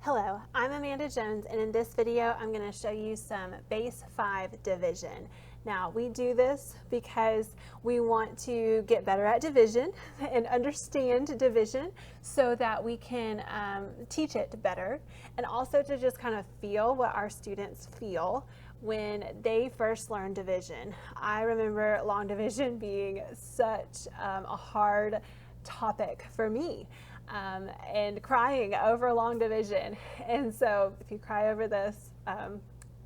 Hello, I'm Amanda Jones, and in this video I'm going to show you some base 5 division. Now we do this because we want to get better at division and understand division so that we can teach it better, and also to just kind of feel what our students feel when they first learn division. I remember long division being such a hard topic for me. And crying over long division. And so if you cry over this,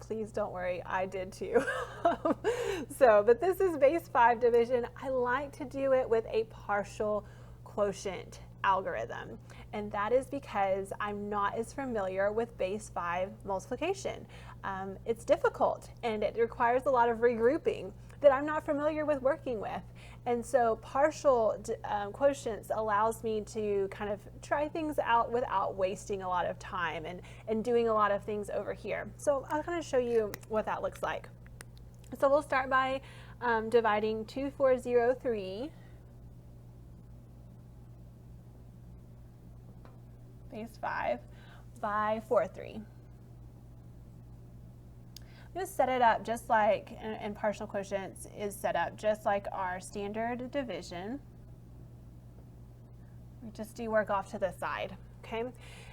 please don't worry, I did too. But this is base 5 division. I like to do it with a partial quotient algorithm. And that is because I'm not as familiar with base 5 multiplication. It's difficult and it requires a lot of regrouping that I'm not familiar with working with. And so partial quotients allows me to kind of try things out without wasting a lot of time and doing a lot of things over here. So I'll kind of show you what that looks like. So we'll start by dividing 2403 base 5 by 43. I'm going to set it up just like, and partial quotients is set up just like our standard division. We just do work off to the side, okay?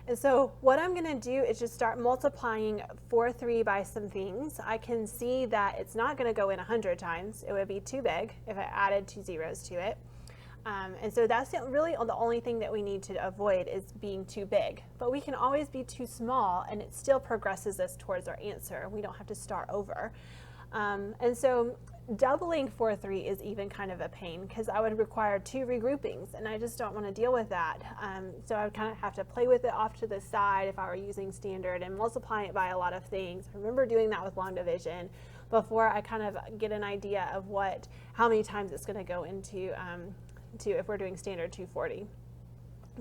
And so what I'm going to do is just start multiplying 43 by some things. I can see that it's not going to go in 100 times. It would be too big if I added 2 zeros to it. And so that's really the only thing that we need to avoid is being too big. But we can always be too small and it still progresses us towards our answer. We don't have to start over. And so doubling 43 is even kind of a pain because I would require 2 regroupings and I just don't want to deal with that. So I would kind of have to play with it off to the side if I were using standard and multiply it by a lot of things. I remember doing that with long division before I kind of get an idea of how many times it's going to go into if we're doing standard 240.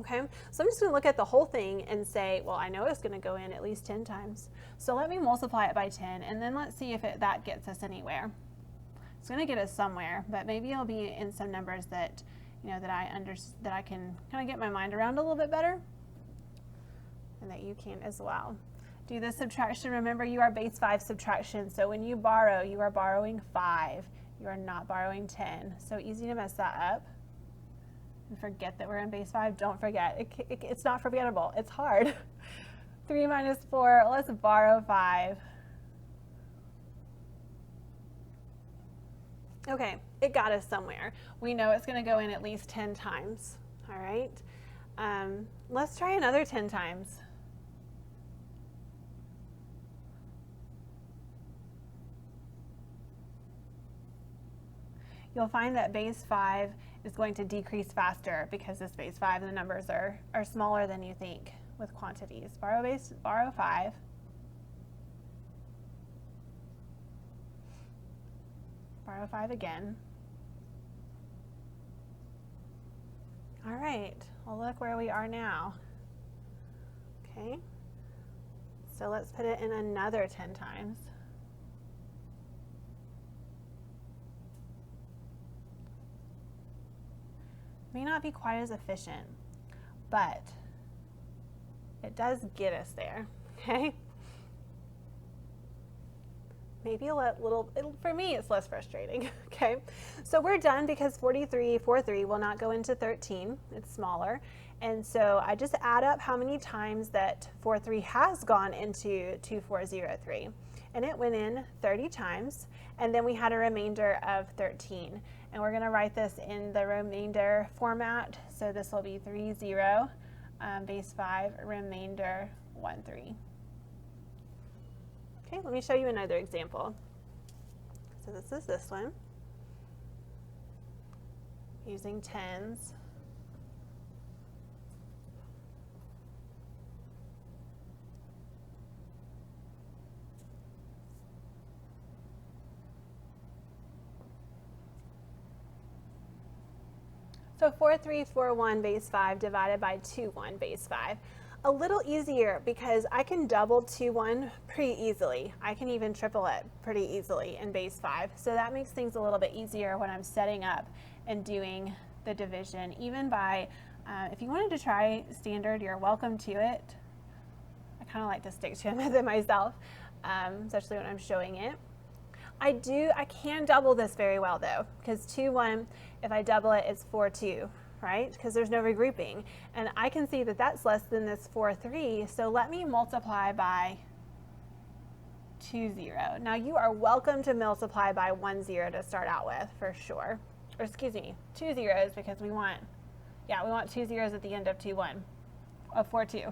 Okay, so I'm just going to look at the whole thing and say, well, I know it's going to go in at least 10 times. So let me multiply it by 10, and then let's see if that gets us anywhere. It's going to get us somewhere, but maybe it'll be in some numbers that that I can kind of get my mind around a little bit better, and that you can as well. Do the subtraction. Remember, you are base 5 subtraction. So when you borrow, you are borrowing 5. You are not borrowing 10. So easy to mess that up. And forget that we're in base 5. Don't forget. It's not forgettable. It's hard. 3 minus 4. Let's borrow 5. Okay, it got us somewhere. We know it's going to go in at least 10 times. All right. Let's try another 10 times. You'll find that base 5 is going to decrease faster because this base 5 and the numbers are smaller than you think with quantities. Borrow 5. Borrow 5 again. All right, well, look where we are now. Okay, so let's put it in another 10 times. May not be quite as efficient, but it does get us there, okay? Maybe for me, it's less frustrating, okay? So we're done because 43 will not go into 13. It's smaller. And so I just add up how many times that 43 has gone into 2403. And it went in 30 times. And then we had a remainder of 13. And we're going to write this in the remainder format. So this will be 30, base 5, remainder 13. Okay, let me show you another example. So this is this one, using tens. So 4341 base 5 divided by 21 base 5. A little easier because I can double 21 pretty easily. I can even triple it pretty easily in base 5. So that makes things a little bit easier when I'm setting up and doing the division. Even by, if you wanted to try standard, you're welcome to it. kind of like to stick to a method myself, especially when I'm showing it. I can double this very well though, because 2, 1, if I double it, it's 4, 2, right? Because there's no regrouping. And I can see that that's less than this 4, 3, so let me multiply by 2, 0. Now you are welcome to multiply by 1, 0 to start out with, for sure. Or excuse me, 2 zeros, because we want 2 zeros at the end of 2, 1, of 4, 2.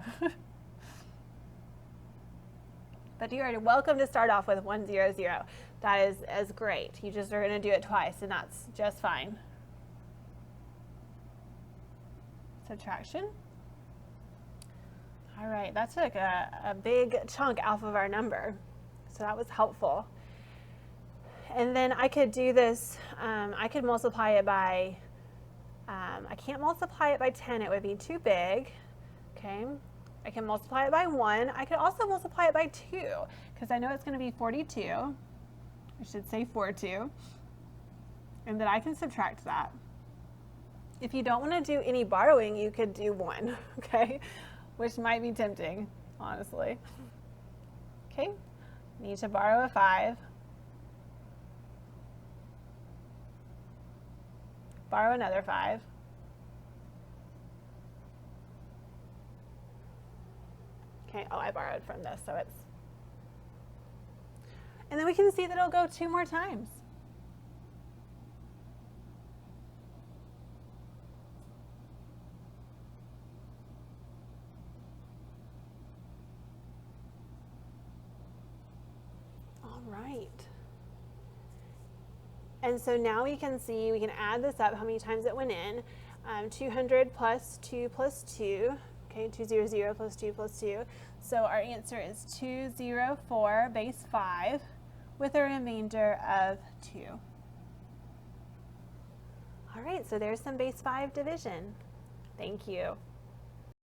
But you are welcome to start off with 1, 0, 0. That is great. You just are going to do it twice, and that's just fine. Subtraction. All right, that took a big chunk off of our number, so that was helpful. And then I could do this, I could multiply it by, I can't multiply it by 10, it would be too big, okay? I can multiply it by 1. I could also multiply it by 2, because I know it's going to be 42. I should say 4, 2. And then I can subtract that. If you don't want to do any borrowing, you could do 1, okay? Which might be tempting, honestly. Okay, need to borrow a 5. Borrow another 5. Okay, oh, I borrowed from this, so it's, and then we can see that it'll go 2 more times. All right. And so now we can see, we can add this up, how many times it went in. 200 plus 2 plus 2. Okay, 200 plus 2 plus 2. So our answer is 204 base 5 with a remainder of 2. All right, so there's some base 5 division. Thank you.